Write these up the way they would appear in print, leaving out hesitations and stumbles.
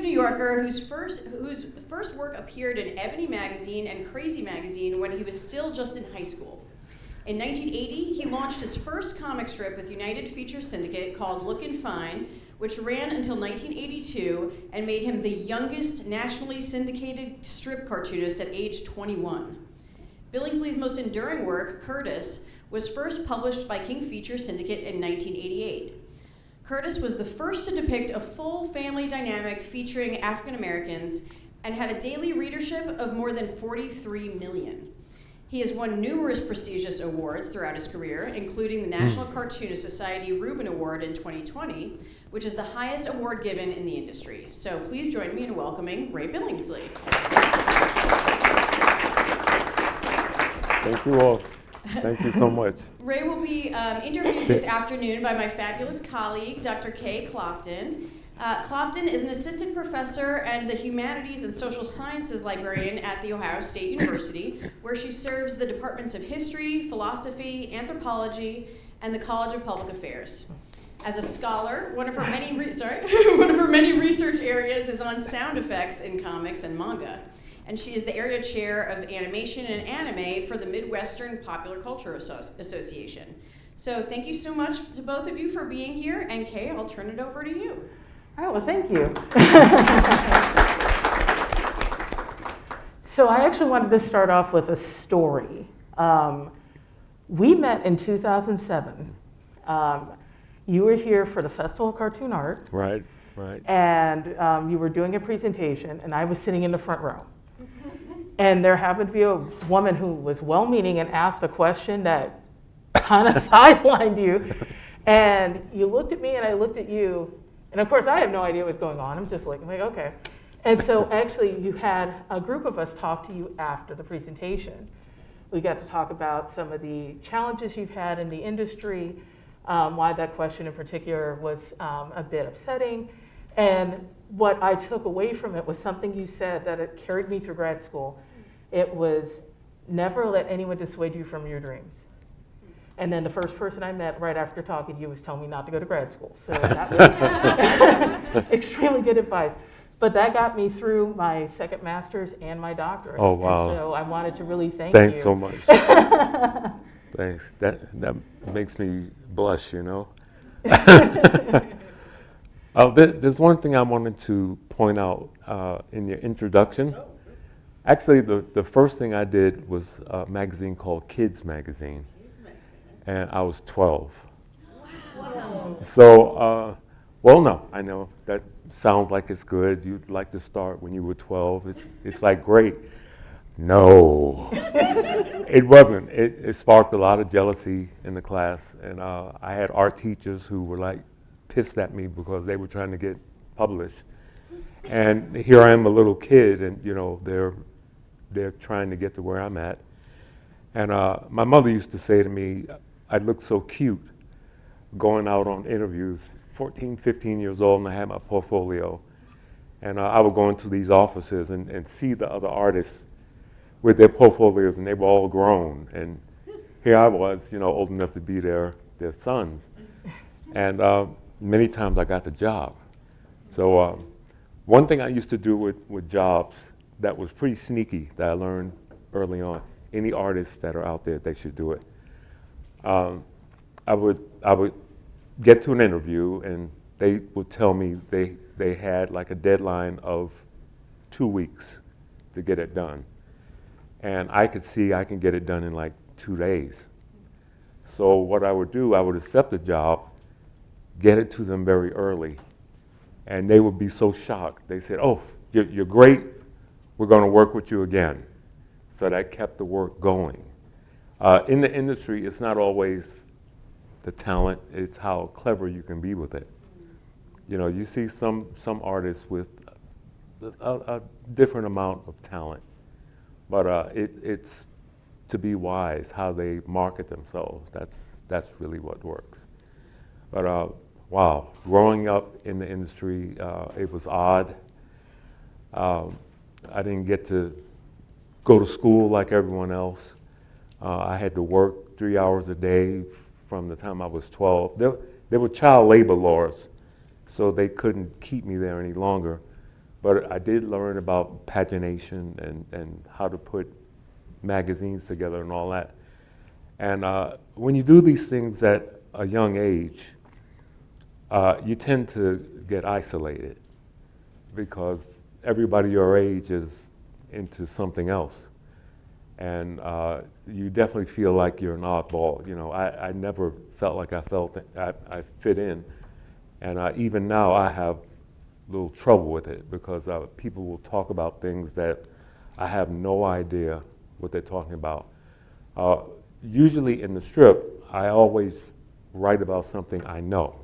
New Yorker whose first work appeared in Ebony magazine and Crazy magazine when he was still just in high school. In 1980, he launched his first comic strip with United Feature Syndicate called Lookin' Fine, which ran until 1982 and made him the youngest nationally syndicated strip cartoonist at age 21. Billingsley's most enduring work, Curtis, was first published by King Feature Syndicate in 1988. Curtis was the first to depict a full family dynamic featuring African Americans and had a daily readership of more than 43 million. He has won numerous prestigious awards throughout his career, including the National Cartoonist Society Reuben Award in 2020, which is the highest award given in the industry. So please join me in welcoming Ray Billingsley. Thank you all. Thank you so much. Ray will be interviewed this afternoon by my fabulous colleague, Dr. Clopton. Clopton is an assistant professor and the Humanities and Social Sciences librarian at The Ohio State University, where she serves the departments of History, Philosophy, Anthropology, and the College of Public Affairs. As a scholar, one of her many research areas is on sound effects in comics and manga. And she is the area chair of animation and anime for the Midwestern Popular Culture Association. So thank you so much to both of you for being here, and Kay, I'll turn it over to you. All right, well, thank you. So I actually wanted to start off with a story. We met in 2007. You were here for the Festival of Cartoon Art. Right, right. And you were doing a presentation, and I was sitting in the front row. And there happened to be a woman who was well-meaning and asked a question that kind of sidelined you. And you looked at me, and I looked at you. And of course, I had no idea what was going on. I'm just like, okay. And so actually, you had a group of us talk to you after the presentation. We got to talk about some of the challenges you've had in the industry, why that question in particular was a bit upsetting. And what I took away from it was something you said that it carried me through grad school. It was never let anyone dissuade you from your dreams. And then the first person I met right after talking to you was telling me not to go to grad school. So that was extremely good advice. But that got me through my second master's and my doctorate. Oh, wow. And so I wanted to really thank you. Thanks so much. Thanks. That makes me blush, you know. There's one thing I wanted to point out in your introduction. Actually, the first thing I did was a magazine called Kids Magazine, and I was 12. Wow. So, well, no, I know that sounds like it's good. You'd like to start when you were 12. It's like great. No, it wasn't. It sparked a lot of jealousy in the class, and I had art teachers who were like pissed at me because they were trying to get published. And here I am, a little kid, and you know they're trying to get to where I'm at. And my mother used to say to me, I looked so cute going out on interviews, 14, 15 years old, and I had my portfolio. And I would go into these offices and see the other artists with their portfolios, and they were all grown. And here I was, you know, old enough to be their sons. And many times I got the job. So one thing I used to do with jobs that was pretty sneaky that I learned early on, any artists that are out there, they should do it. I would get to an interview, and they would tell me they had like a deadline of 2 weeks to get it done. And I could see I can get it done in like 2 days. So what I would do, I would accept the job, get it to them very early, and they would be so shocked. They said, oh, you're great, we're gonna work with you again. So that kept the work going. In the industry, it's not always the talent, it's how clever you can be with it. You know, you see some artists with a different amount of talent, but it's to be wise, how they market themselves. That's really what works. But wow, growing up in the industry, it was odd. I didn't get to go to school like everyone else. I had to work 3 hours a day from the time I was 12. There were child labor laws, so they couldn't keep me there any longer. But I did learn about pagination and how to put magazines together and all that. And when you do these things at a young age, you tend to get isolated because everybody your age is into something else. And you definitely feel like you're an oddball. You know, I never felt like I fit in. And even now I have a little trouble with it because people will talk about things that I have no idea what they're talking about. Usually in the strip, I always write about something I know.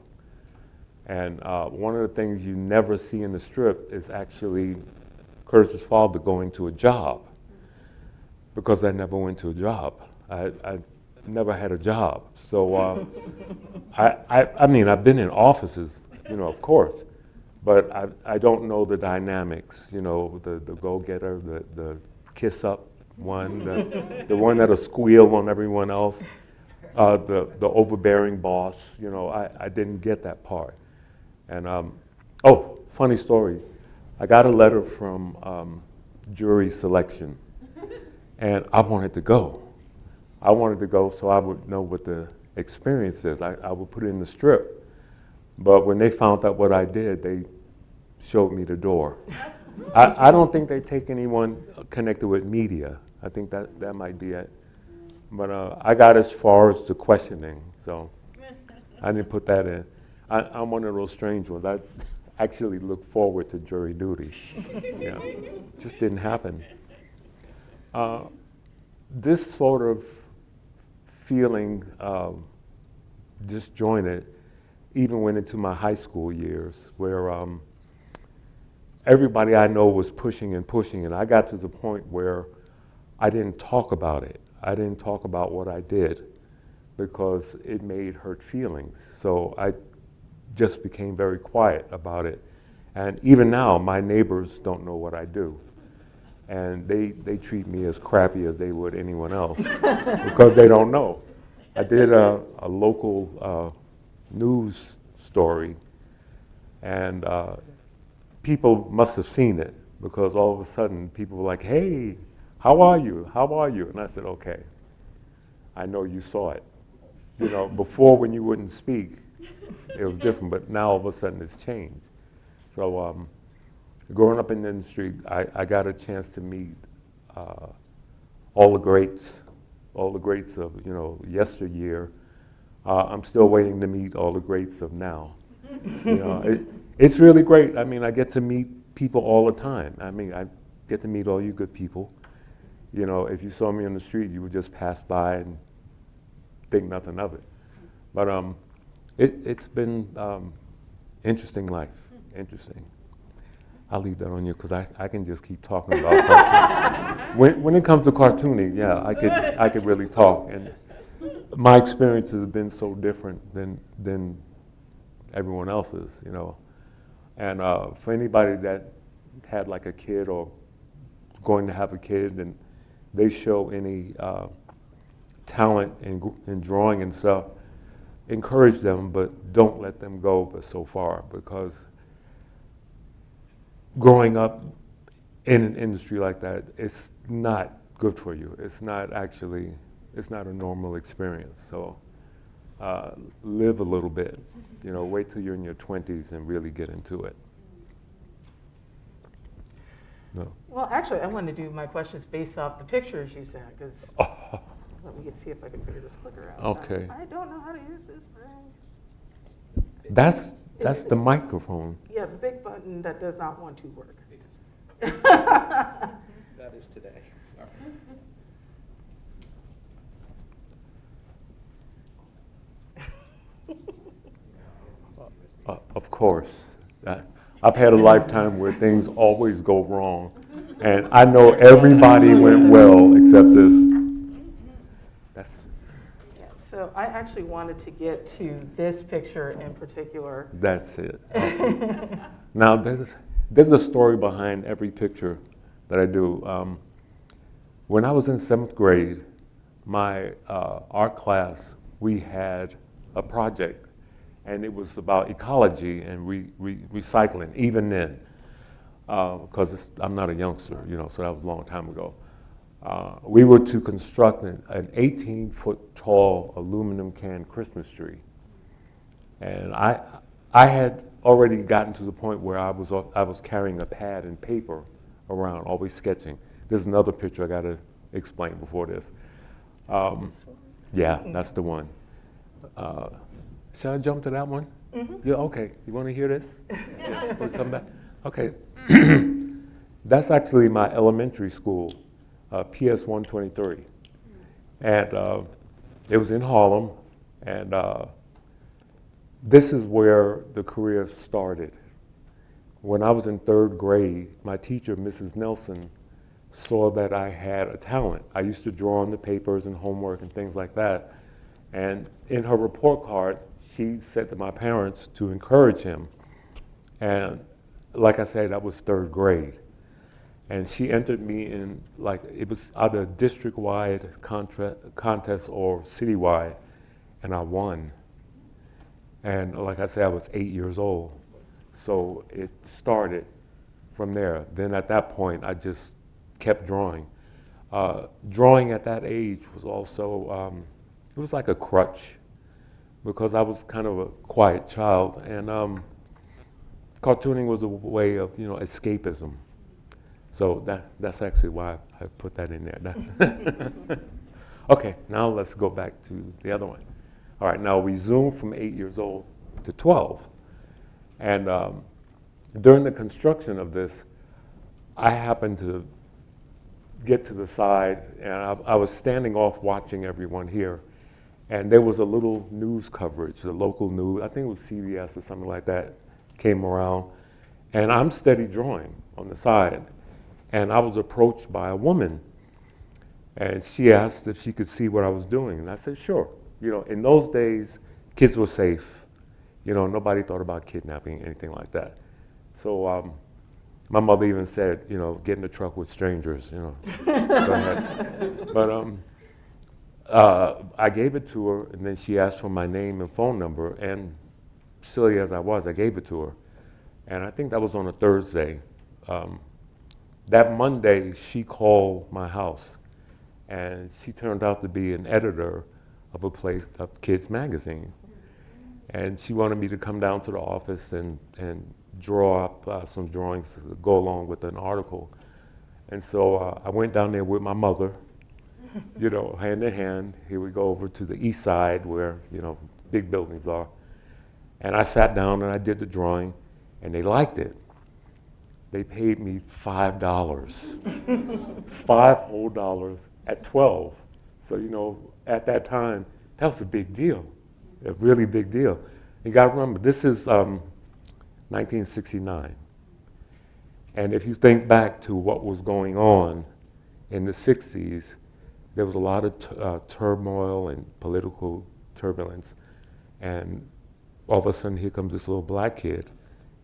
And one of the things you never see in the strip is actually Curtis's father going to a job, because I never went to a job. I never had a job. So I mean, I've been in offices, you know, of course, but I don't know the dynamics, you know, the go-getter, the kiss-up one, the one that'll squeal on everyone else, the overbearing boss, you know, I didn't get that part. And, oh, funny story. I got a letter from jury selection, and I wanted to go. I wanted to go so I would know what the experience is. I would put it in the strip. But when they found out what I did, they showed me the door. I don't think they take anyone connected with media. I think that might be it. But I got as far as the questioning, so I didn't put that in. I'm one of those strange ones. I actually look forward to jury duty. Yeah, just didn't happen. This sort of feeling disjointed even went into my high school years, where everybody I know was pushing and pushing, and I got to the point where I didn't talk about it. I didn't talk about what I did because it made hurt feelings. So I just became very quiet about it. And even now, my neighbors don't know what I do. And they treat me as crappy as they would anyone else because they don't know. I did a local news story, and people must have seen it because all of a sudden people were like, "Hey, how are you? How are you?" And I said, "Okay, I know you saw it." You know, before when you wouldn't speak, it was different, but now all of a sudden it's changed. So growing up in the industry, I got a chance to meet all the greats of, you know, yesteryear. I'm still waiting to meet all the greats of now. You know, it's really great. I mean, I get to meet people all the time. I mean, I get to meet all you good people. You know, if you saw me on the street, you would just pass by and think nothing of it. But it's been interesting life, interesting. I'll leave that on you because I can just keep talking about cartooning. When it comes to cartooning, yeah, I could really talk. And my experience has been so different than everyone else's, you know. And for anybody that had like a kid or going to have a kid and they show any talent in drawing and stuff, encourage them, but don't let them go but so far, because growing up in an industry like that, it's not good for you. It's not a normal experience. So live a little bit, you know, wait till you're in your 20s and really get into it. No. Well, actually, I wanted to do my questions based off the pictures you sent, because let me see if I can figure this clicker out. Okay. I don't know how to use this thing. That's the microphone. Yeah, the big button that does not want to work. That is today. Sorry. Of course. I've had a lifetime where things always go wrong, and I know everybody went well except this. Yeah, so I actually wanted to get to this picture in particular. That's it. Now, there's a story behind every picture that I do. When I was in 7th grade, my art class, we had a project, and it was about ecology and recycling, even then. because I'm not a youngster, so that was a long time ago. We were to construct an 18-foot tall aluminum can Christmas tree. And I had already gotten to the point where I was carrying a pad and paper around, always sketching. There's another picture I got to explain before this. Yeah, that's the one. Shall I jump to that one? Mm-hmm. Yeah, okay. You want to hear this? Yeah. We'll come back. Okay. That's actually my elementary school, PS 123. And it was in Harlem. And this is where the career started. When I was in 3rd grade, my teacher, Mrs. Nelson, saw that I had a talent. I used to draw on the papers and homework and things like that. And in her report card, she said to my parents to encourage him. And like I said, that was 3rd grade. And she entered me in, it was either district-wide contest or citywide, and I won. And like I said, I was 8 years old. So it started from there. Then at that point, I just kept drawing. Drawing at that age was also, it was like a crutch, because I was kind of a quiet child, and cartooning was a way of, escapism. So that's actually why I put that in there. Okay, now let's go back to the other one. All right, now we zoom from 8 years old to 12. And during the construction of this, I happened to get to the side, and I was standing off watching everyone here. And there was a little news coverage, the local news, I think it was CBS or something like that, came around. And I'm steady drawing on the side. And I was approached by a woman. And she asked if she could see what I was doing. And I said, sure. In those days, kids were safe. Nobody thought about kidnapping, anything like that. So my mother even said, get in the truck with strangers, Go ahead. But I gave it to her, and then she asked for my name and phone number, and silly as I was, I gave it to her. And I think that was on a Thursday. That Monday, she called my house, and she turned out to be an editor of a kids magazine. And she wanted me to come down to the office and draw up some drawings to go along with an article. And so I went down there with my mother, hand in hand. Here we go over to the east side where, big buildings are. And I sat down and I did the drawing, and they liked it. They paid me $5, $5 whole dollars at 12. So, at that time, that was a big deal, a really big deal. You got to remember, this is 1969. And if you think back to what was going on in the 60s, there was a lot of turmoil and political turbulence. And all of a sudden, here comes this little black kid.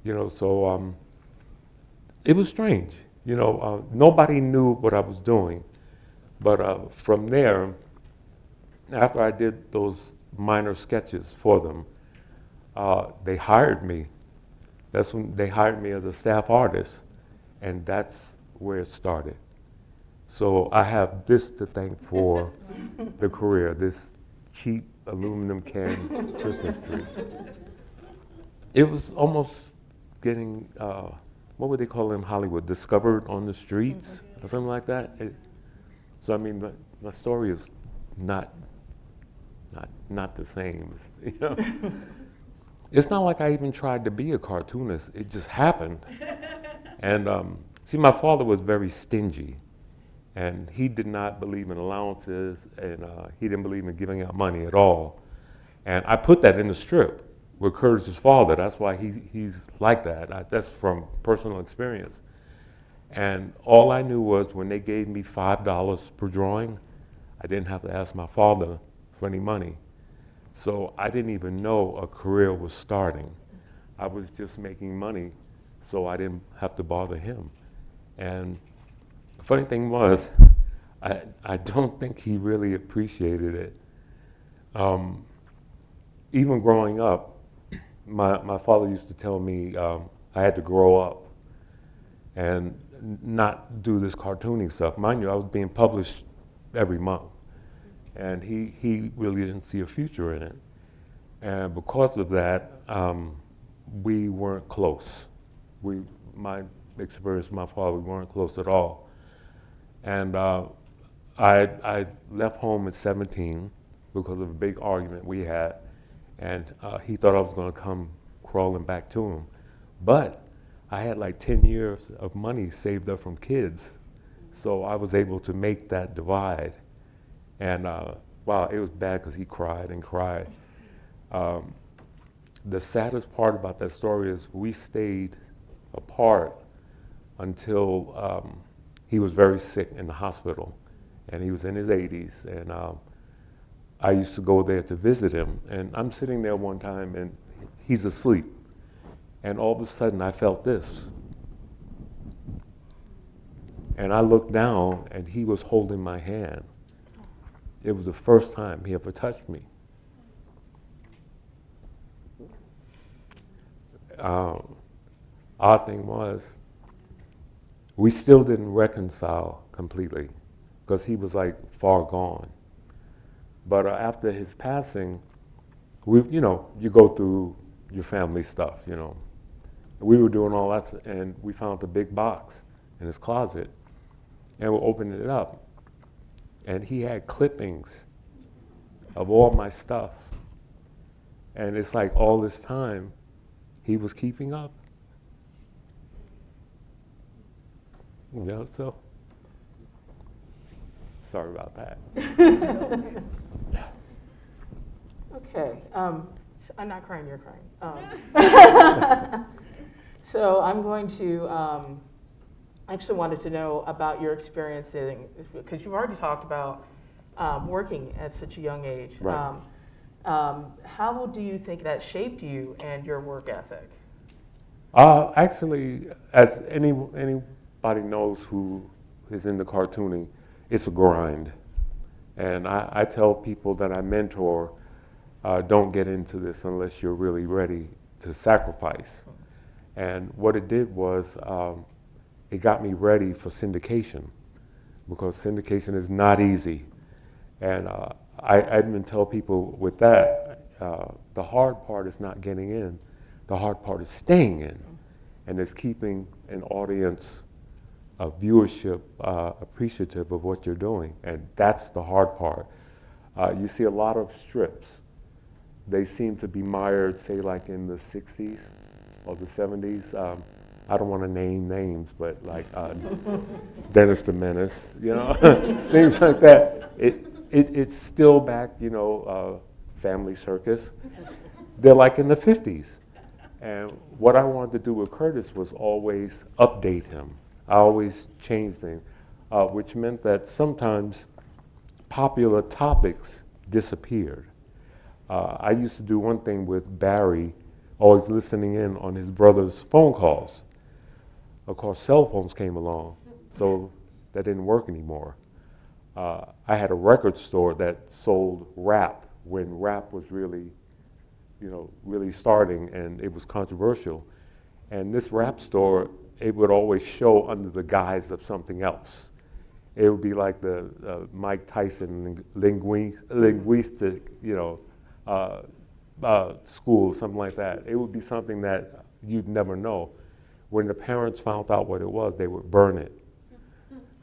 So it was strange. Nobody knew what I was doing. But from there, after I did those minor sketches for them, they hired me. That's when they hired me as a staff artist, and that's where it started. So I have this to thank for the career, this cheap aluminum can Christmas tree. It was almost getting, what would they call it in Hollywood, discovered on the streets or something like that. So I mean, my story is not the same. It's not like I even tried to be a cartoonist. It just happened. And see, my father was very stingy, and he did not believe in allowances, and he didn't believe in giving out money at all. And I put that in the strip with Curtis's father. That's why he's like that. That's from personal experience. And all I knew was when they gave me $5 per drawing, I didn't have to ask my father for any money. So I didn't even know a career was starting. I was just making money, so I didn't have to bother him. And the funny thing was, I don't think he really appreciated it. Even growing up, my father used to tell me I had to grow up. and not do this cartooning stuff. Mind you, I was being published every month, and he really didn't see a future in it. And because of that, we weren't close. My experience with my father, we weren't close at all. And I left home at 17 because of a big argument we had, and he thought I was going to come crawling back to him. But I had like 10 years of money saved up from kids, so I was able to make that divide. And wow, it was bad because he cried and cried. The saddest part about that story is we stayed apart until he was very sick in the hospital, and he was in his 80s, and I used to go there to visit him, and I'm sitting there one time and he's asleep, and all of a sudden I felt this, and I looked down and he was holding my hand. It was the first time he ever touched me. Odd thing was, we still didn't reconcile completely because he was like far gone. But after his passing, you go through your family stuff, We were doing all that, and we found a big box in his closet, and we opened it up, and he had clippings of all my stuff. And it's like all this time, he was keeping up. So sorry about that. Okay, so I'm not crying, you're crying. So I'm going to, I actually wanted to know about your experience because you've already talked about working at such a young age. Right. How do you think that shaped you and your work ethic? Actually, as anybody knows who is into cartooning, it's a grind. And I tell people that I mentor, don't get into this unless you're really ready to sacrifice. And what it did was, it got me ready for syndication, because syndication is not easy. And I even tell people with that, the hard part is not getting in, the hard part is staying in, and it's keeping an audience, a viewership appreciative of what you're doing, and that's the hard part. You see a lot of strips. They seem to be mired, say like in the 60s or the 70s. I don't want to name names, but like Dennis the Menace, things like that. It's still back, Family Circus. They're like in the 50s. And what I wanted to do with Curtis was always update him. I always change things, which meant that sometimes popular topics disappeared. I used to do one thing with Barry, always listening in on his brother's phone calls. Of course, cell phones came along, so that didn't work anymore. I had a record store that sold rap when rap was really, really starting, and it was controversial. And this rap store, it would always show under the guise of something else. It would be like the Mike Tyson linguistic, school, something like that. It would be something that you'd never know. When the parents found out what it was, they would burn it.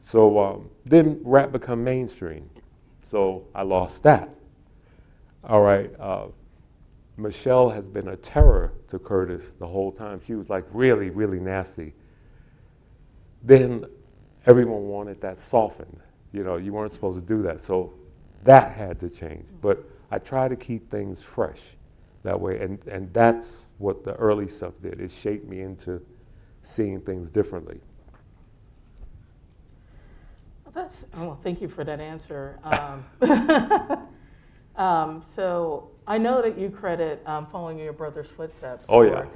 So then rap became mainstream. So I lost that. All right. Michelle has been a terror to Curtis the whole time. She was like really, really nasty. Then everyone wanted that softened. You weren't supposed to do that. So that had to change. But I try to keep things fresh that way. And that's what the early stuff did. It shaped me into seeing things differently. Well, thank you for that answer. So I know that you credit following in your brother's footsteps. Oh, yeah.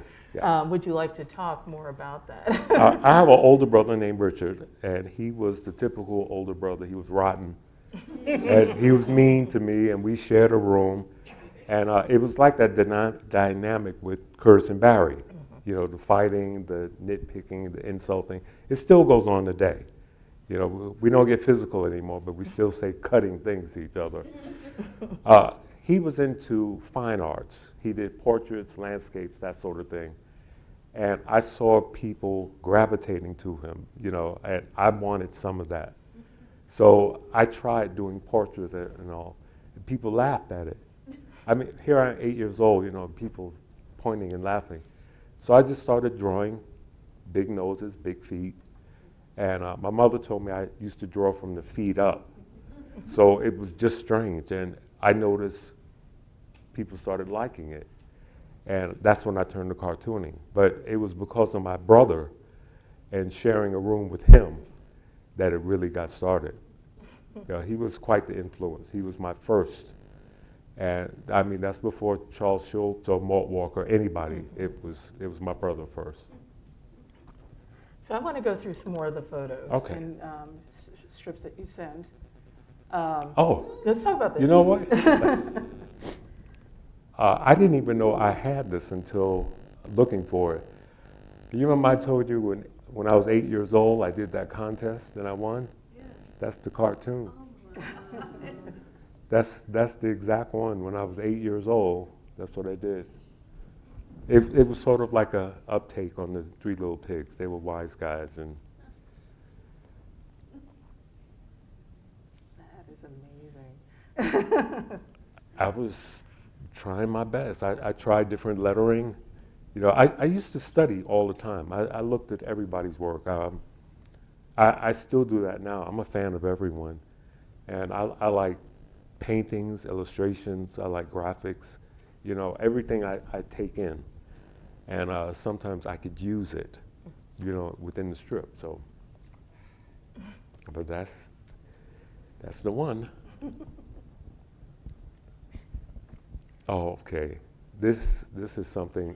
Would you like to talk more about that? I have an older brother named Richard, and he was the typical older brother. He was rotten, and he was mean to me, and we shared a room. And it was like that dynamic with Curtis and Barry. You know, the fighting, the nitpicking, the insulting, it still goes on today. You know, we don't get physical anymore, but we still say cutting things to each other. He was into fine arts. He did portraits, landscapes, that sort of thing. And I saw people gravitating to him, you know, and I wanted some of that. So I tried doing portraits and all, and people laughed at it. I mean, here I am 8 years old, you know, people pointing and laughing. So I just started drawing big noses, big feet. And my mother told me I used to draw from the feet up. So it was just strange. And I noticed people started liking it. And that's when I turned to cartooning. But it was because of my brother and sharing a room with him that it really got started. You know, he was quite the influence. He was my first. And I mean, that's before Charles Schultz or Mort Walker, anybody. It was my brother first. So I want to go through some more of the photos and strips that you send. Let's talk about this. You know what? I didn't even know I had this until looking for it. You remember I told you when I was 8 years old, I did that contest and I won? Yeah. That's the cartoon. Oh, wow. That's the exact one. When I was 8 years old, that's what I did. It was sort of like a uptake on the Three Little Pigs. They were wise guys. And that is amazing. I was trying my best. I tried different lettering. You know, I used to study all the time. I looked at everybody's work. I still do that now. I'm a fan of everyone. And I like paintings, illustrations, I like graphics. You know, everything I take in. And sometimes I could use it, you know, within the strip. So, but that's the one. Oh, okay. This is something.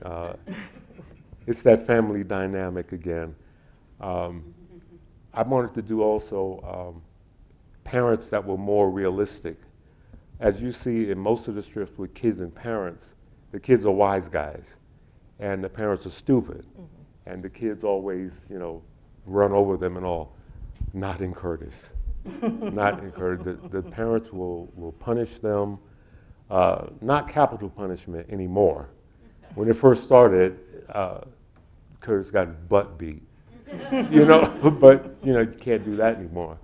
It's that family dynamic again. I wanted to do also parents that were more realistic. As you see in most of the strips with kids and parents, the kids are wise guys, and the parents are stupid, and the kids always, you know, run over them and all. Not in Curtis. Not in Curtis. The parents will punish them. Not capital punishment anymore. When it first started, Curtis got his butt beat, you know, but, you know, you can't do that anymore.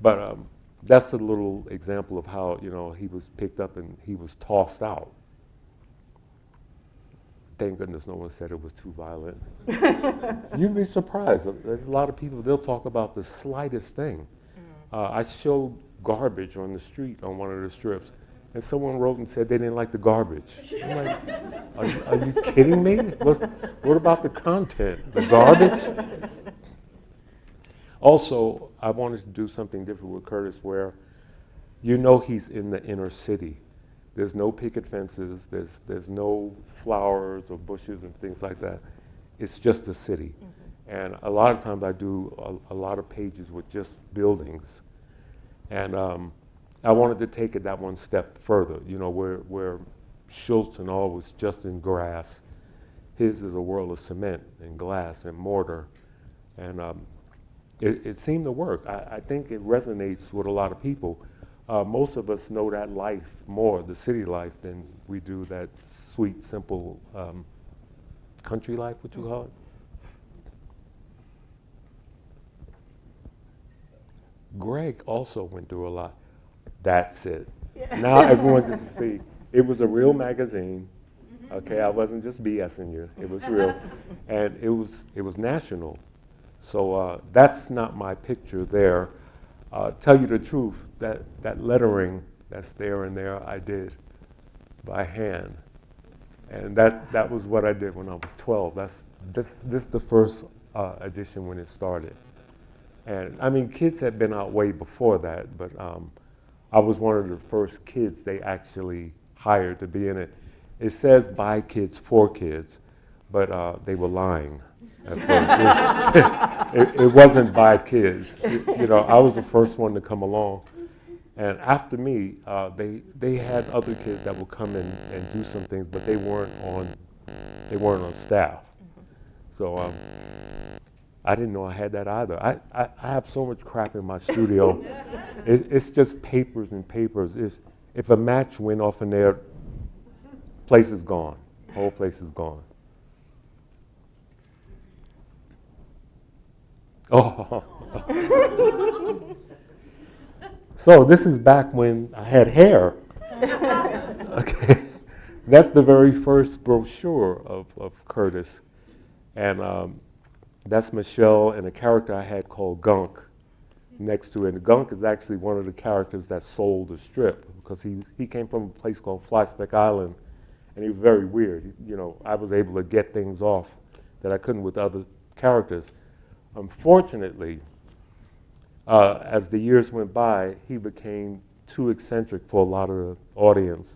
But that's a little example of how, you know, he was picked up and he was tossed out. Thank goodness no one said it was too violent. You'd be surprised. There's a lot of people, they'll talk about the slightest thing. I showed garbage on the street on one of the strips, and someone wrote and said they didn't like the garbage. I'm like, are you kidding me? What about the content? The garbage? Also, I wanted to do something different with Curtis where you know he's in the inner city. There's no picket fences, there's no flowers or bushes and things like that. It's just a city. And a lot of times I do a lot of pages with just buildings. And I wanted to take it that one step further, you know, where Schultz and all was just in grass. His is a world of cement and glass and mortar. And it seemed to work. I think it resonates with a lot of people. Most of us know that life more, the city life, than we do that sweet, simple country life, what you call it? Greg also went through a lot. That's it. Yeah. Now everyone just see, it was a real magazine. Okay, I wasn't just BSing you. It was real. And it was national. So that's not my picture there. Tell you the truth, that lettering that's there and there, I did by hand. And that was what I did when I was 12. This is the first edition when it started. And I mean, kids had been out way before that, but I was one of the first kids they actually hired to be in it. It says by kids, for kids, but they were lying. It wasn't by kids. You know, I was the first one to come along. And after me, they had other kids that would come in and do some things, but they weren't on staff. So I didn't know I had that either. I have so much crap in my studio. It's just papers and papers. If a match went off in there, place is gone. Whole place is gone. Oh. So this is back when I had hair. Okay. That's the very first brochure of Curtis. And that's Michelle and a character I had called Gunk next to it. And Gunk is actually one of the characters that sold the strip because he came from a place called Flyspeck Island, and he was very weird. I was able to get things off that I couldn't with other characters. Unfortunately, as the years went by, he became too eccentric for a lot of the audience,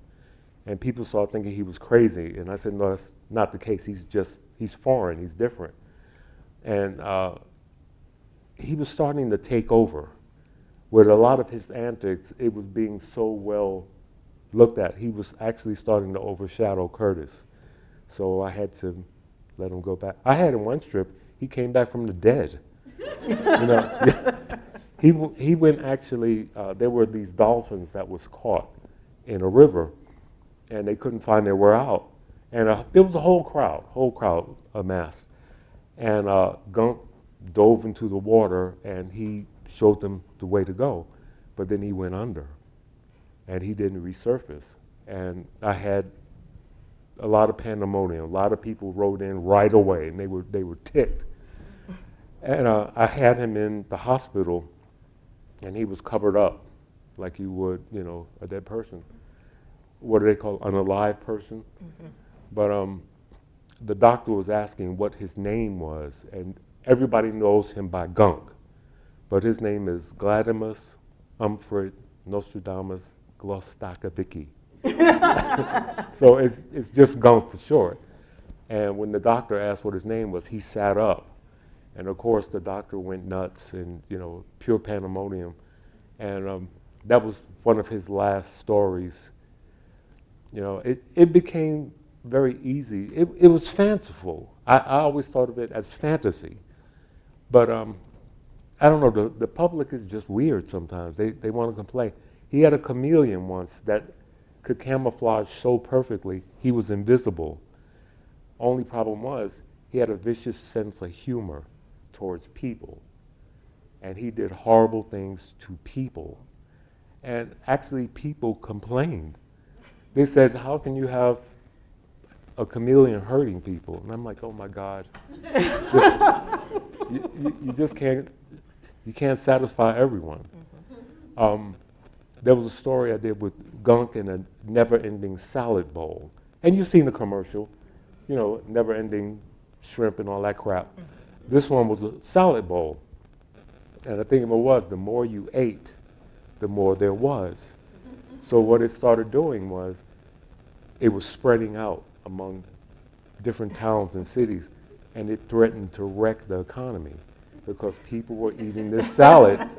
and people started thinking he was crazy. And I said, no, that's not the case. He's foreign, he's different. And he was starting to take over. With a lot of his antics, it was being so well looked at. He was actually starting to overshadow Curtis. So I had to let him go back. I had in one strip, he came back from the dead. He went actually, there were these dolphins that was caught in a river, and they couldn't find their way out. And there was a whole crowd amassed. And Gunk dove into the water, and he showed them the way to go. But then he went under, and he didn't resurface. And I had a lot of pandemonium. A lot of people wrote in right away, and they were ticked. And I had him in the hospital, and he was covered up like you would, a dead person. What do they call an alive person? Mm-hmm. But the doctor was asking what his name was, and everybody knows him by Gunk. But his name is Gladimus Umfred Nostradamus Glostakavicky. So it's just Gunk for short. And when the doctor asked what his name was, he sat up. And of course, the doctor went nuts and, pure pandemonium. And that was one of his last stories. It became very easy. It was fanciful. I always thought of it as fantasy. But I don't know, the public is just weird sometimes. They want to complain. He had a chameleon once that could camouflage so perfectly, he was invisible. Only problem was, he had a vicious sense of humor towards people. And he did horrible things to people. And actually, people complained. They said, how can you have a chameleon hurting people? And I'm like, oh my God. You just can't satisfy everyone. There was a story I did with Gunk in a never-ending salad bowl. And you've seen the commercial, never-ending shrimp and all that crap. This one was a salad bowl. And the thing of it was, the more you ate, the more there was. So what it started doing was, it was spreading out among different towns and cities, and it threatened to wreck the economy because people were eating this salad,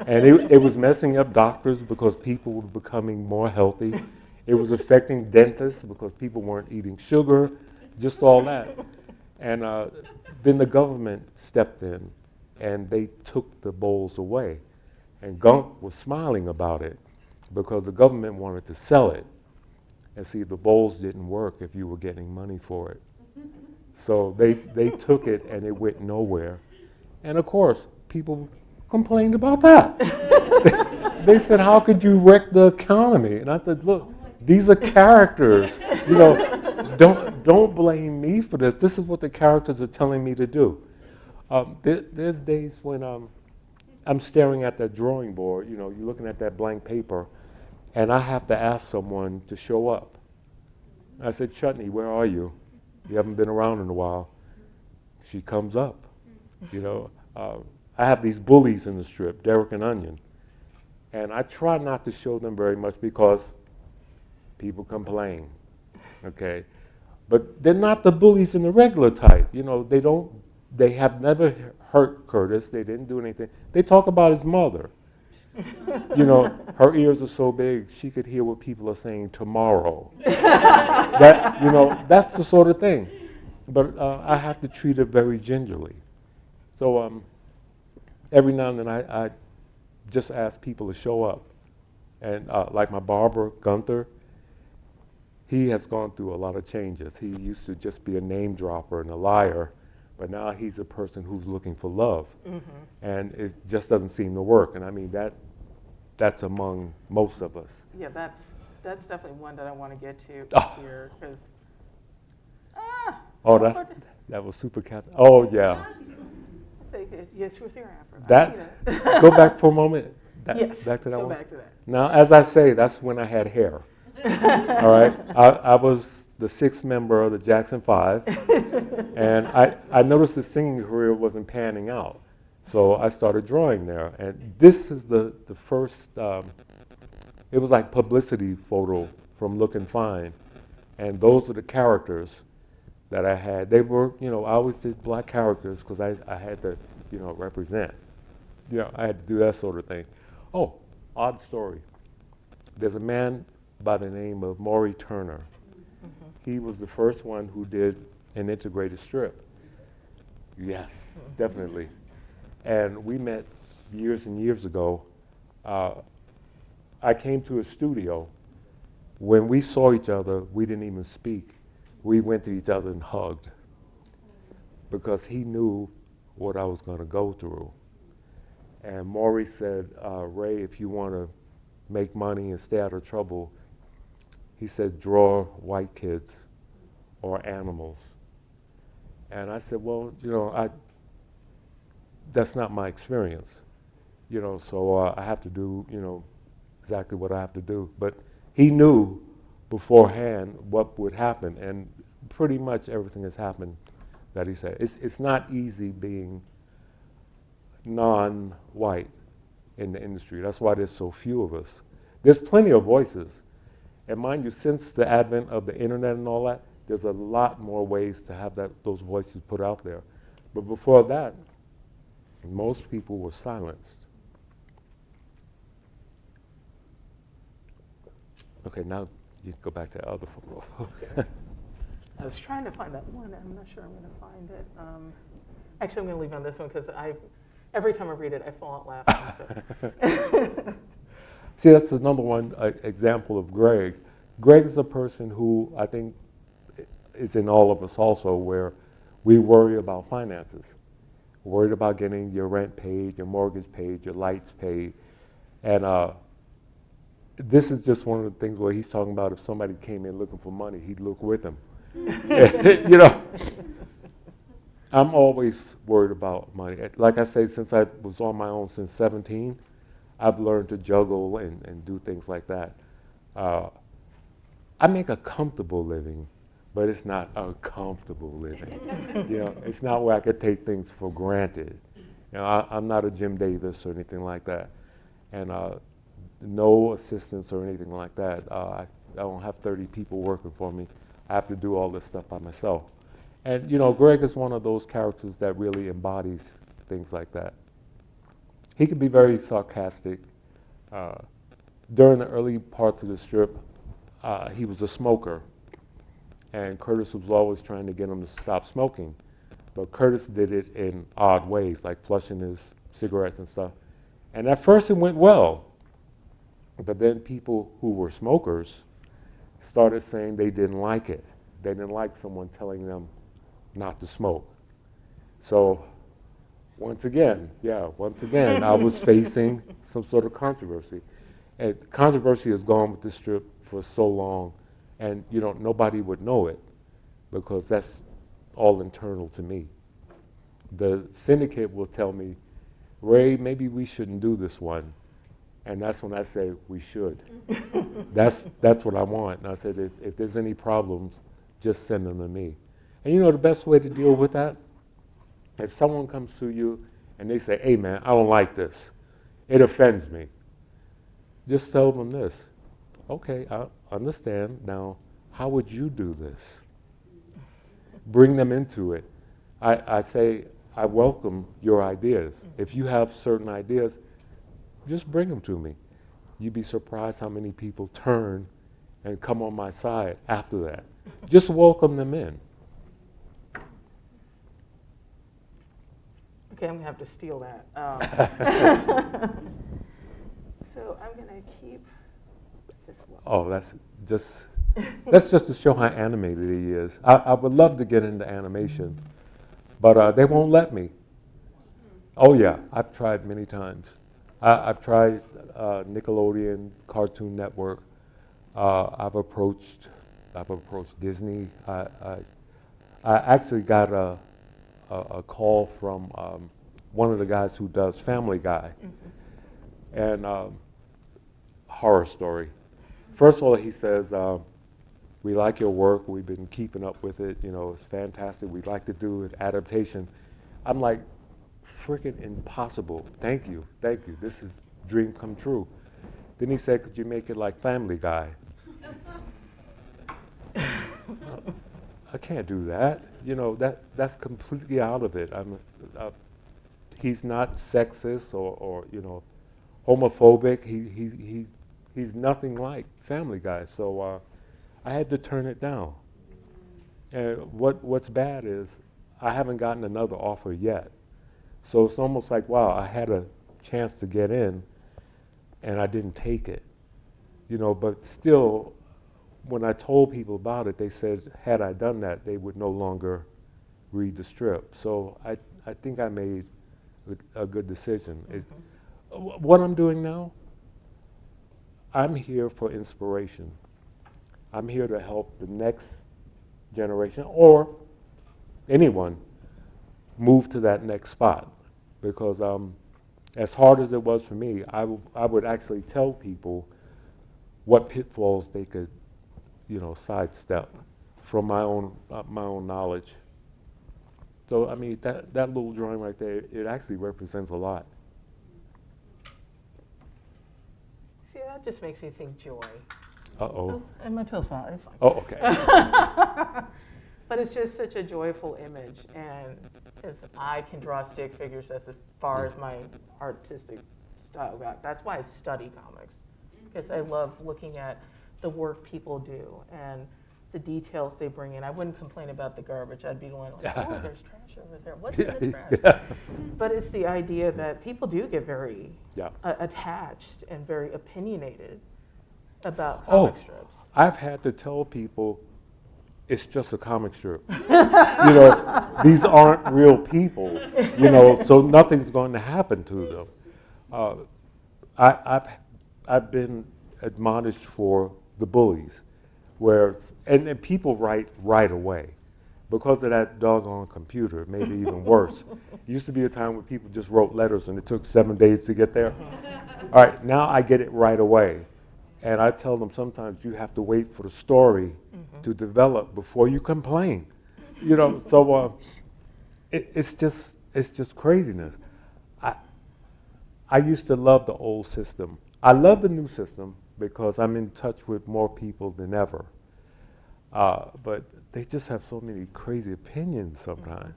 and it was messing up doctors because people were becoming more healthy. It was affecting dentists because people weren't eating sugar, just all that. And then the government stepped in, and they took the bowls away. And Gunk was smiling about it because the government wanted to sell it. And see, the bowls didn't work if you were getting money for it. So they took it, and it went nowhere. And of course, people complained about that. They said, how could you wreck the economy? And I said, look, these are characters. Don't blame me for this. This is what the characters are telling me to do. There's days when I'm staring at that drawing board, you're looking at that blank paper, and I have to ask someone to show up. I said, Chutney, where are you? You haven't been around in a while. She comes up. I have these bullies in the strip, Derek and Onion, and I try not to show them very much because people complain, okay? But they're not the bullies in the regular type. They have never hurt Curtis. They didn't do anything. They talk about his mother. Her ears are so big, she could hear what people are saying tomorrow. That's the sort of thing. but I have to treat it very gingerly. So every now and then I just ask people to show up. And like my barber, Gunther, he has gone through a lot of changes. He used to just be a name dropper and a liar, but now he's a person who's looking for love. And it just doesn't seem to work. And I mean, that's among most of us. Yeah, that's definitely one that I want to get to here, because Oh, that was super cat. Oh, yeah. Yes, she was here after. That, go back for a moment. Yes, Back to that go one. back to that. Now, as I say, that's when I had hair. All right? I was the sixth member of the Jackson Five, and I noticed the singing career wasn't panning out. So I started drawing there. And this is the first, it was like publicity photo from Lookin' Fine. And those are the characters that I had. They were, I always did black characters because I had to, represent. I had to do that sort of thing. Oh, odd story. There's a man by the name of Maury Turner. He was the first one who did an integrated strip. Yes, definitely. And we met years and years ago. I came to his studio. When we saw each other, we didn't even speak. We went to each other and hugged because he knew what I was going to go through. And Maury said, Ray, if you want to make money and stay out of trouble, he said, draw white kids or animals. And I said, well, that's not my experience, so I have to do, exactly what I have to do. But he knew beforehand what would happen, and pretty much everything has happened that he said. It's not easy being non-white in the industry. That's why there's so few of us. There's plenty of voices. And mind you, since the advent of the internet and all that, there's a lot more ways to have those voices put out there. But before that, most people were silenced. Okay, now you can go back to the other photo. I was trying to find that one. I'm not sure I'm going to find it. Actually, I'm going to leave on this one because every time I read it, I fall out laughing. So. See, that's another one example of Greg. Greg is a person who I think is in all of us also, where we worry about finances. Worried about getting your rent paid, your mortgage paid, your lights paid. And this is just one of the things where he's talking about if somebody came in looking for money, he'd look with them. I'm always worried about money. Like I say, since I was on my own since 17, I've learned to juggle and do things like that. I make a comfortable living, but it's not a comfortable living. It's not where I could take things for granted. I'm not a Jim Davis or anything like that. And no assistance or anything like that. I don't have 30 people working for me. I have to do all this stuff by myself. And Greg is one of those characters that really embodies things like that. He can be very sarcastic. During the early parts of the strip, he was a smoker. And Curtis was always trying to get him to stop smoking. But Curtis did it in odd ways, like flushing his cigarettes and stuff. And at first it went well. But then people who were smokers started saying they didn't like it. They didn't like someone telling them not to smoke. So once again, I was facing some sort of controversy. And controversy has gone with this strip for so long, and nobody would know it because that's all internal to me. The syndicate will tell me, Ray, maybe we shouldn't do this one. And that's when I say we should. That's what I want. And I said, if there's any problems, just send them to me. And the best way to deal with that, if someone comes to you and they say, hey man, I don't like this. It offends me. Just tell them this. Okay, I understand. Now, how would you do this? Bring them into it. I say, I welcome your ideas. If you have certain ideas, just bring them to me. You'd be surprised how many people turn and come on my side after that. Just welcome them in. Okay, I'm gonna have to steal that. So I'm gonna keep this one. Oh, that's just to show how animated he is. I would love to get into animation, but they won't let me. Oh yeah, I've tried many times. I've tried Nickelodeon, Cartoon Network. I've approached Disney. I actually got a call from one of the guys who does Family Guy, and horror story. First of all, he says, we like your work. We've been keeping up with it. You know, it's fantastic. We'd like to do an adaptation. I'm like, freaking impossible. Thank you. This is dream come true. Then he said, could you make it like Family Guy? I can't do that. You know, that's completely out of it. He's not sexist or you know, homophobic. He's nothing like Family Guy. So I had to turn it down. And what's bad is I haven't gotten another offer yet. So it's almost like, wow, I had a chance to get in and I didn't take it. You know, but still, when I told people about it, they said, had I done that, they would no longer read the strip. So I think I made a good decision. What I'm doing now, I'm here for inspiration. I'm here to help the next generation or anyone move to that next spot. Because as hard as it was for me, I would actually tell people what pitfalls they could, you know, sidestep from my own knowledge. So I mean, that little drawing right there, it actually represents a lot. See, that just makes me think joy. Uh-oh. And my pill's fine. It's fine. Oh, okay. But it's just such a joyful image, and as I can draw stick figures, that's as far as my artistic style goes. That's why I study comics, because I love looking at the work people do and the details they bring in. I wouldn't complain about the garbage. I'd be going like, oh, there's trash over there. What's in the trash? Yeah. But it's the idea that people do get very Yeah. attached and very opinionated about comic strips. I've had to tell people it's just a comic strip. You know, these aren't real people, you know, so nothing's going to happen to them. I've been admonished for the bullies, and people write right away. Because of that doggone computer, maybe even worse. It used to be a time when people just wrote letters and it took 7 days to get there. All right, now I get it right away. And I tell them sometimes you have to wait for the story to develop before you complain. You know, so it's just craziness. I used to love the old system. I love the new system because I'm in touch with more people than ever. But they just have so many crazy opinions sometimes.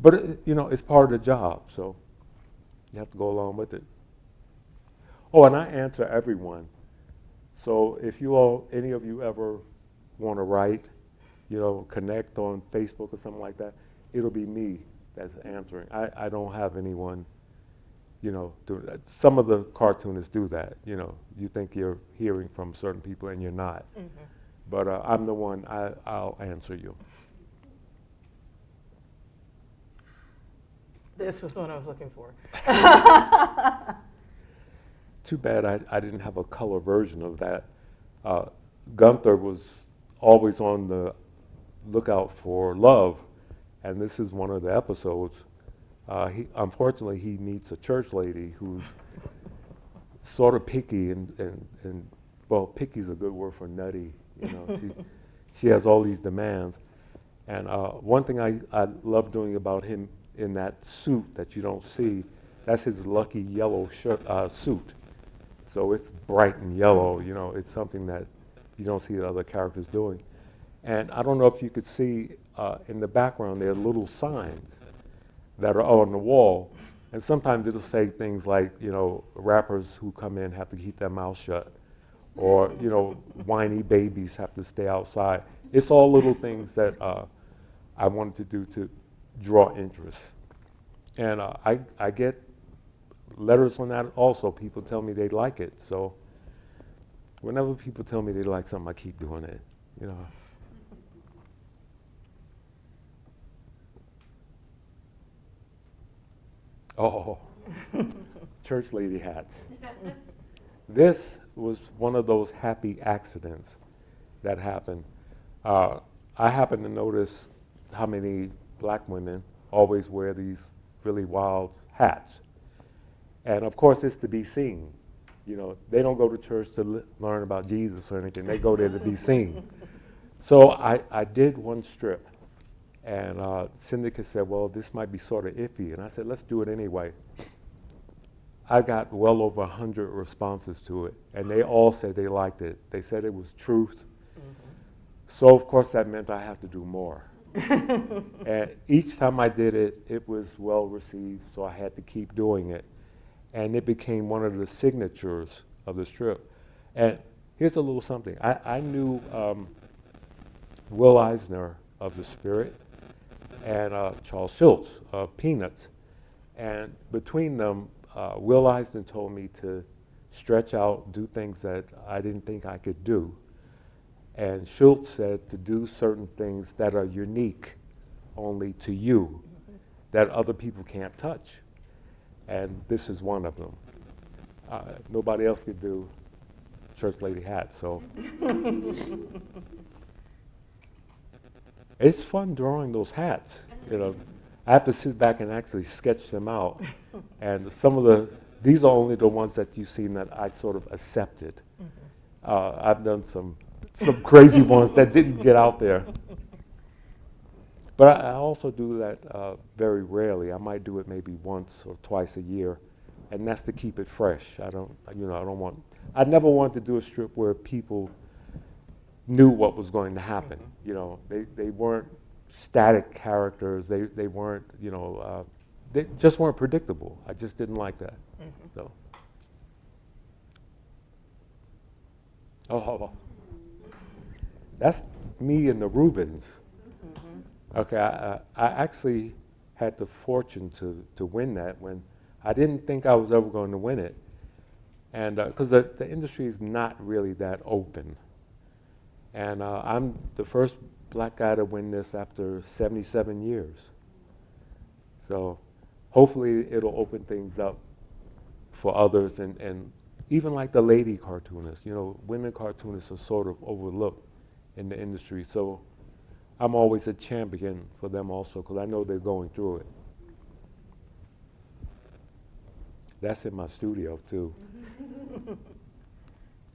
But you know, it's part of the job, so you have to go along with it. Oh, and I answer everyone. So if any of you ever want to write, you know, connect on Facebook or something like that, it'll be me that's answering. I don't have anyone, you know, do that. Some of the cartoonists do that, you know. You think you're hearing from certain people and you're not. But I'm the one, I'll answer you. This was the one I was looking for. Too bad I didn't have a color version of that. Gunther was always on the lookout for love, and this is one of the episodes. Unfortunately, he meets a church lady who's sort of picky and well, picky's a good word for nutty. You know, she has all these demands. And one thing I love doing about him in that suit that you don't see, that's his lucky yellow suit. So it's bright and yellow, you know, it's something that you don't see the other characters doing. And I don't know if you could see in the background, there are little signs that are on the wall. And sometimes it'll say things like, you know, rappers who come in have to keep their mouth shut. Or, you know, whiny babies have to stay outside. It's all little things that I wanted to do to draw interest. And I get letters on that also. People tell me they like it. So whenever people tell me they like something, I keep doing it, you know. Oh, church lady hats. This was one of those happy accidents that happened. I happened to notice how many black women always wear these really wild hats. And of course, it's to be seen. You know, they don't go to church to learn about Jesus or anything. They go there to be seen. So I did one strip. And Syndicate said, well, this might be sort of iffy. And I said, let's do it anyway. I got well over 100 responses to it. And they all said they liked it. They said it was truth. So, of course, that meant I have to do more. And each time I did it, it was well received. So I had to keep doing it. And it became one of the signatures of the strip. And here's a little something. I knew Will Eisner of The Spirit and Charles Schultz of Peanuts. And between them, Will Eisner told me to stretch out, do things that I didn't think I could do. And Schultz said to do certain things that are unique only to you, that other people can't touch. And this is one of them. Nobody else could do church lady hats, so. It's fun drawing those hats, you know. I have to sit back and actually sketch them out. And these are only the ones that you've seen that I sort of accepted. I've done some crazy ones that didn't get out there. But I also do that very rarely. I might do it maybe once or twice a year, and that's to keep it fresh. I never want to do a strip where people knew what was going to happen. You know, they weren't static characters. They weren't, you know, they just weren't predictable. I just didn't like that. So. Oh, that's me and the Reubens. Okay, I actually had the fortune to win that when I didn't think I was ever going to win it. And because the industry is not really that open. And I'm the first black guy to win this after 77 years. So hopefully it'll open things up for others and even like the lady cartoonists. You know, women cartoonists are sort of overlooked in the industry. So I'm always a champion for them also because I know they're going through it. That's in my studio too.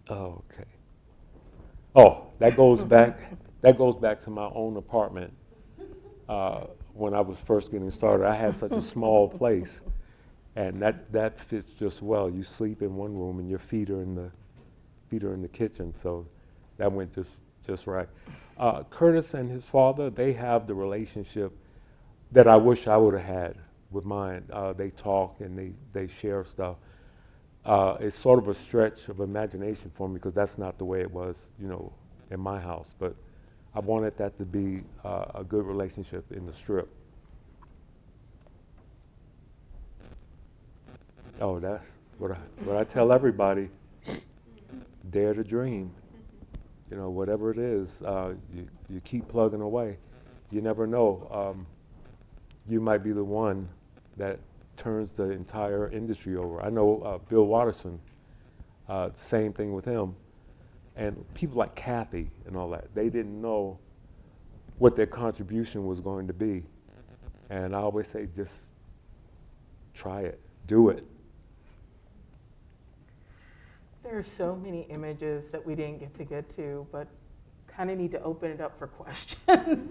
Okay. Oh, that goes back to my own apartment. When I was first getting started, I had such a small place, and that fits just well. You sleep in one room, and your feet are in the kitchen, so that went just right. Curtis and his father, they have the relationship that I wish I would have had with mine. They talk and they share stuff. It's sort of a stretch of imagination for me because that's not the way it was, you know, in my house. But I wanted that to be a good relationship in the strip. Oh, that's what I tell everybody. Dare to dream. You know, whatever it is, you keep plugging away. You never know. You might be the one that turns the entire industry over. I know Bill Watterson, same thing with him. And people like Kathy and all that, they didn't know what their contribution was going to be. And I always say, just try it, do it. There are so many images that we didn't get to, but kind of need to open it up for questions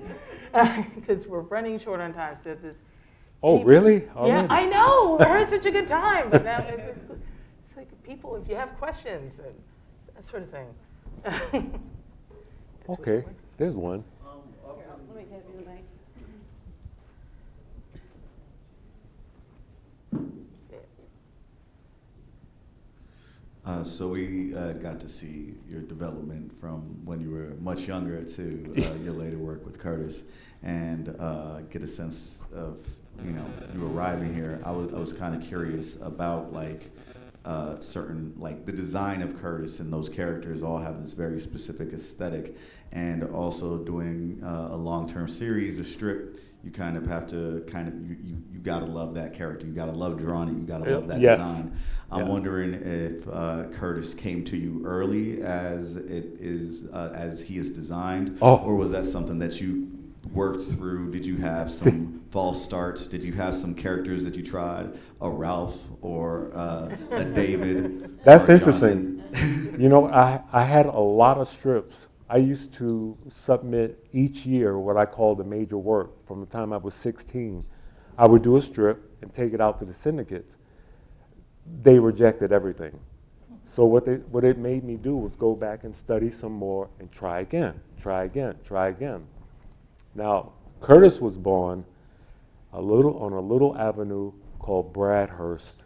because we're running short on time. So this. Oh, really? Yeah, I know. We're having such a good time, but now it's like people, if you have questions and that sort of thing. Okay, there's one. Here, let me get you the mic. So we got to see your development from when you were much younger to your later work with Curtis, and get a sense of, you know, you arriving here. I was kind of curious about like certain, like the design of Curtis, and those characters all have this very specific aesthetic, and also doing a long-term series, a strip. You kind of have to you gotta love that character. You gotta love drawing it. You gotta love that Yes. design. I'm Yeah. wondering if Curtis came to you early as he is designed, Oh. or was that something that you worked through? Did you have some false starts? Did you have some characters that you tried, a Ralph or a David? That's or interesting. Jonathan? You know, I had a lot of strips. I used to submit each year what I called a major work. From the time I was 16, I would do a strip and take it out to the syndicates. They rejected everything. So what it made me do was go back and study some more and try again, try again, try again. Now, Curtis was born on a little avenue called Bradhurst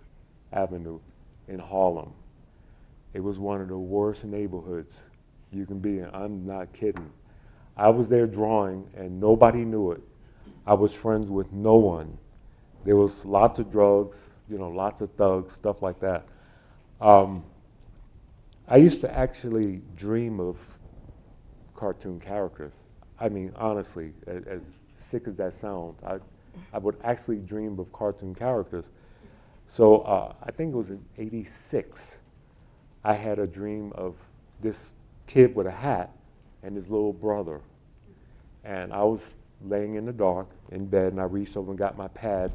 Avenue in Harlem. It was one of the worst neighborhoods you can be in. I'm not kidding. I was there drawing and nobody knew it. I was friends with no one. There was lots of drugs, you know, lots of thugs, stuff like that. I used to actually dream of cartoon characters. I mean, honestly, as sick as that sounds, I would actually dream of cartoon characters. So I think it was in '86, I had a dream of this kid with a hat and his little brother. And I was laying in the dark in bed, and I reached over and got my pad,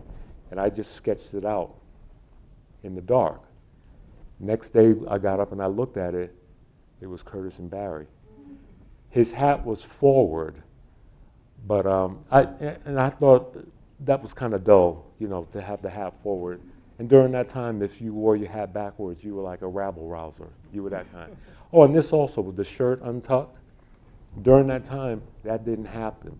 and I just sketched it out in the dark. Next day, I got up and I looked at it. It was Curtis and Barry. His hat was forward, but I thought that was kind of dull, you know, to have the hat forward. And during that time, if you wore your hat backwards, you were like a rabble-rouser. You were that kind. Oh, and this also, with the shirt untucked, during that time, that didn't happen.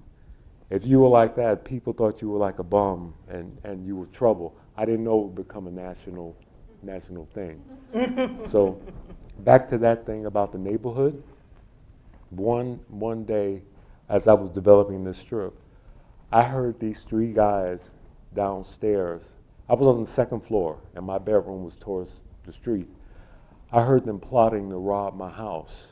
If you were like that, people thought you were like a bum and you were trouble. I didn't know it would become a national thing. So back to that thing about the neighborhood. One day, as I was developing this strip, I heard these three guys downstairs. I was on the second floor, and my bedroom was towards the street. I heard them plotting to rob my house.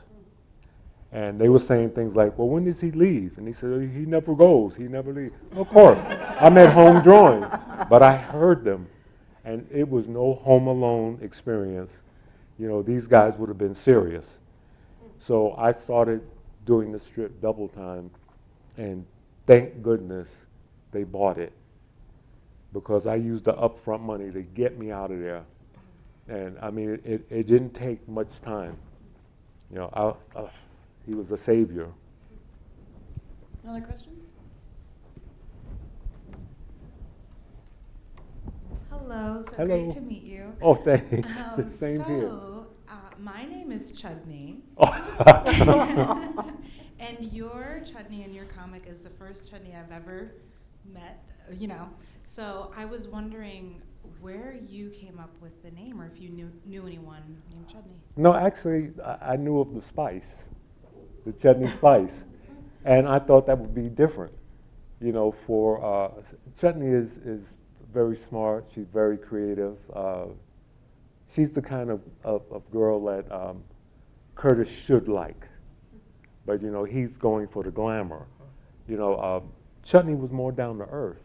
And they were saying things like, well, when does he leave? And he said, he never goes, he never leaves. Of course, I'm at home drawing, but I heard them, and it was no Home Alone experience. You know, these guys would have been serious. So I started doing the strip double time, and thank goodness they bought it, because I used the upfront money to get me out of there. And I mean, it didn't take much time. You know, he was a savior. Another question? Hello, so Hello. great to meet you. Oh, thanks. Same here. So, my name is Chudney, and your Chudney in your comic is the first Chudney I've ever met, you know. So I was wondering where you came up with the name, or if you knew anyone named Chudney. No, actually, I knew of the spice, the chutney spice, and I thought that would be different. You know, for Chutney is very smart. She's very creative. She's the kind of girl that Curtis should like, but you know, he's going for the glamour. You know, Chutney was more down to earth,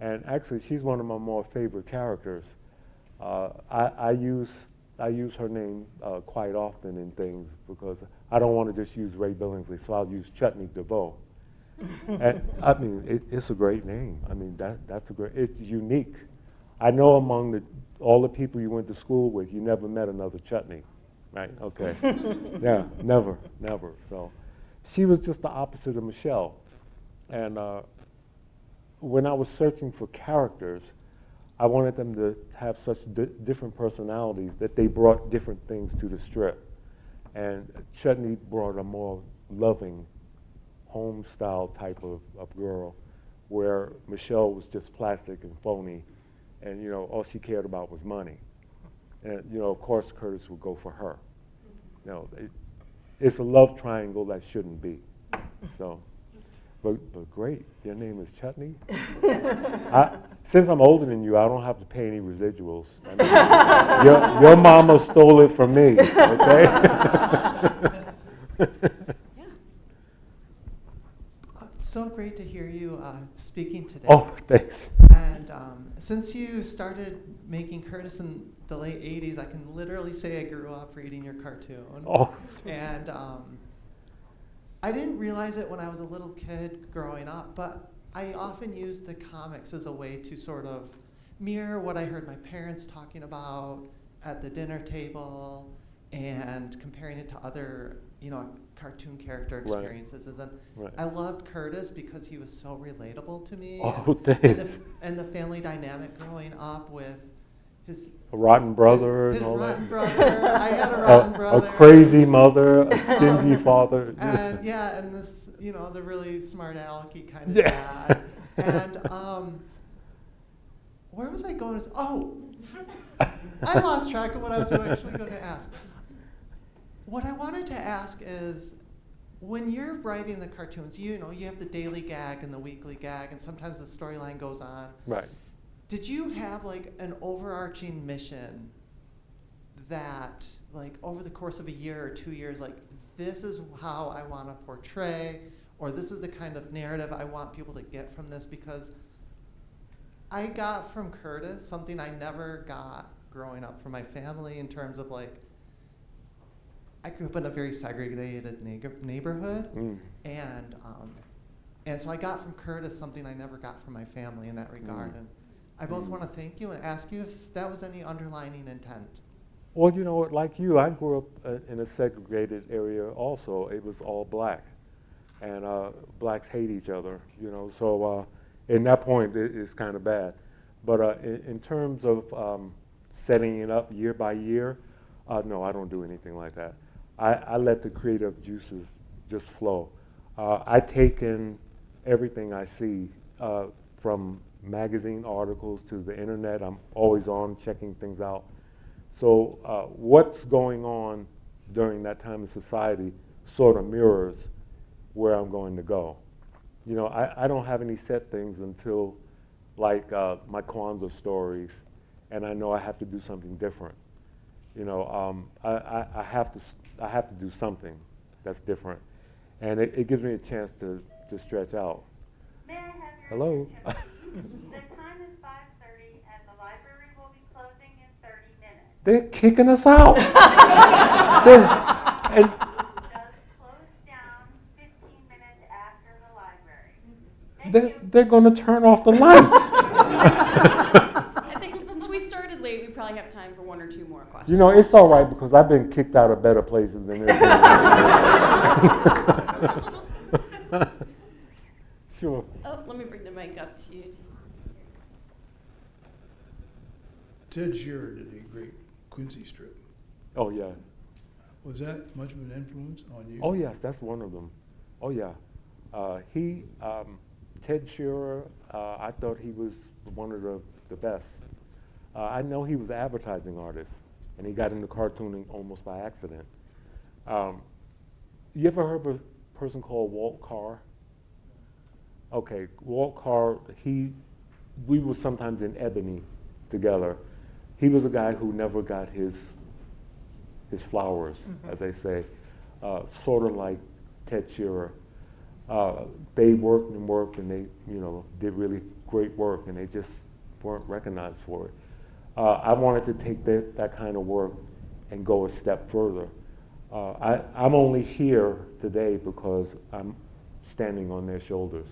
and actually, she's one of my more favorite characters. I use her name quite often in things because I don't want to just use Ray Billingsley, so I'll use Chutney DeVoe. And I mean, it's a great name. I mean, that's a great. It's unique. I know among all the people you went to school with, you never met another Chutney, right? Okay. Yeah, never. So, she was just the opposite of Michelle. And when I was searching for characters, I wanted them to have such different personalities that they brought different things to the strip. And Chutney brought a more loving, home-style type of girl, where Michelle was just plastic and phony, and you know, all she cared about was money. And, you know, of course, Curtis would go for her. You know, it's a love triangle that shouldn't be. So, but great, your name is Chutney? Since I'm older than you, I don't have to pay any residuals. I mean, your mama stole it from me, okay? Yeah. It's so great to hear you speaking today. Oh, thanks. And since you started making Curtis in the late 80s, I can literally say I grew up reading your cartoon. Oh. And I didn't realize it when I was a little kid growing up, but I often used the comics as a way to sort of mirror what I heard my parents talking about at the dinner table and comparing it to other, you know, cartoon character experiences. And Right. I loved Curtis because he was so relatable to me. Oh, thanks. And the family dynamic growing up with his A rotten brother his and all rotten that. brother. I had a rotten brother. A crazy mother, a stingy father. And yeah, and this, you know, the really smart alecky kind of Yeah. dad. And where was I going? Oh, I lost track of what I was actually going to ask. What I wanted to ask is, when you're writing the cartoons, you know, you have the daily gag and the weekly gag, and sometimes the storyline goes on. Right. Did you have like an overarching mission that, like, over the course of a year or 2 years, like, this is how I want to portray, or this is the kind of narrative I want people to get from this? Because I got from Curtis something I never got growing up from my family in terms of, like, I grew up in a very segregated neighborhood, and so I got from Curtis something I never got from my family in that regard. And I both want to thank you and ask you if that was any underlining intent. Well, you know what, like you, I grew up in a segregated area also. It was all black, and blacks hate each other, you know, so in that point, it's kind of bad. But in terms of setting it up year by year, no, I don't do anything like that. I let the creative juices just flow. I take in everything I see, from magazine articles to the internet. I'm always on checking things out. So what's going on during that time in society sort of mirrors where I'm going to go. You know, I don't have any set things until like my Kwanzaa stories, and I know I have to do something different. You know, I have to do something that's different, and it gives me a chance to stretch out. May I have your Hello. attention? The time is 5:30 and the library will be closing in 30 minutes. They're kicking us out. And Just close down 15 minutes after the library. Thank you. they're going to turn off the lights. I think since we started late, we probably have time for one or two more questions. You know, it's all right because I've been kicked out of better places than this. Sure. Oh, let me bring the mic up to you. Ted Shearer did a great Quincy strip. Oh, yeah. Was that much of an influence on you? Oh, yes, that's one of them. Oh, yeah. Ted Shearer, I thought he was one of the best. I know he was an advertising artist, and he got into cartooning almost by accident. You ever heard of a person called Walt Carr? Okay, Walt Carr, we were sometimes in Ebony together. He was a guy who never got his flowers, as they say, sort of like Ted Shearer. They worked and they, you know, did really great work, and they just weren't recognized for it. I wanted to take that kind of work and go a step further. I'm only here today because I'm standing on their shoulders.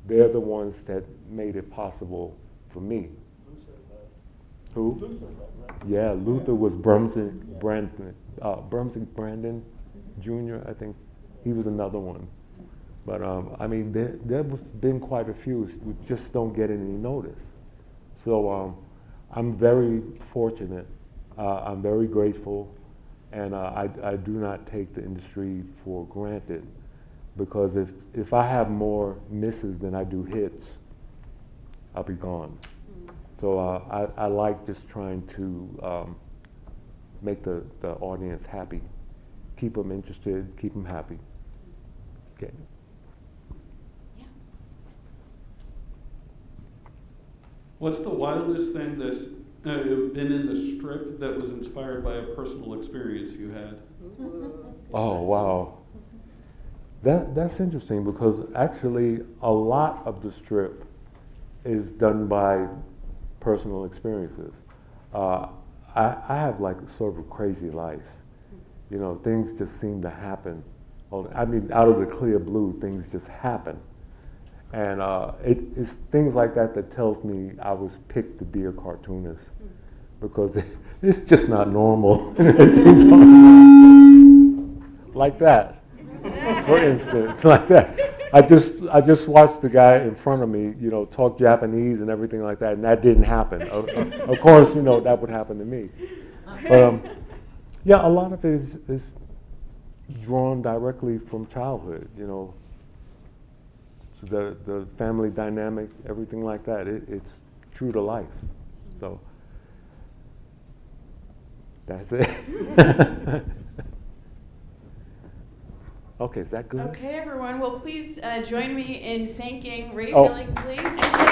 They're the ones that made it possible for me. Who? Yeah, Luther was Brumsig Brandon Jr., I think. He was another one. But I mean, there's been quite a few. We just don't get any notice. So I'm very fortunate. I'm very grateful. And I do not take the industry for granted. Because if I have more misses than I do hits, I'll be gone. So I like just trying to make the audience happy, keep them interested, keep them happy. Okay. What's the wildest thing that's been in the strip that was inspired by a personal experience you had? Oh, wow. That's interesting because actually a lot of the strip is done by personal experiences. I have like sort of a crazy life. You know, things just seem to happen. I mean, out of the clear blue, things just happen. And it's things like that that tells me I was picked to be a cartoonist, because it's just not normal. Things aren't like that, for instance, like that. I just watched the guy in front of me, you know, talk Japanese and everything like that, and that didn't happen. Of course, you know, that would happen to me. But yeah, a lot of it is drawn directly from childhood, you know. So the family dynamic, everything like that, it's true to life. So that's it. Okay, is that good? Okay, everyone. Well, please join me in thanking Ray Oh. Billingsley.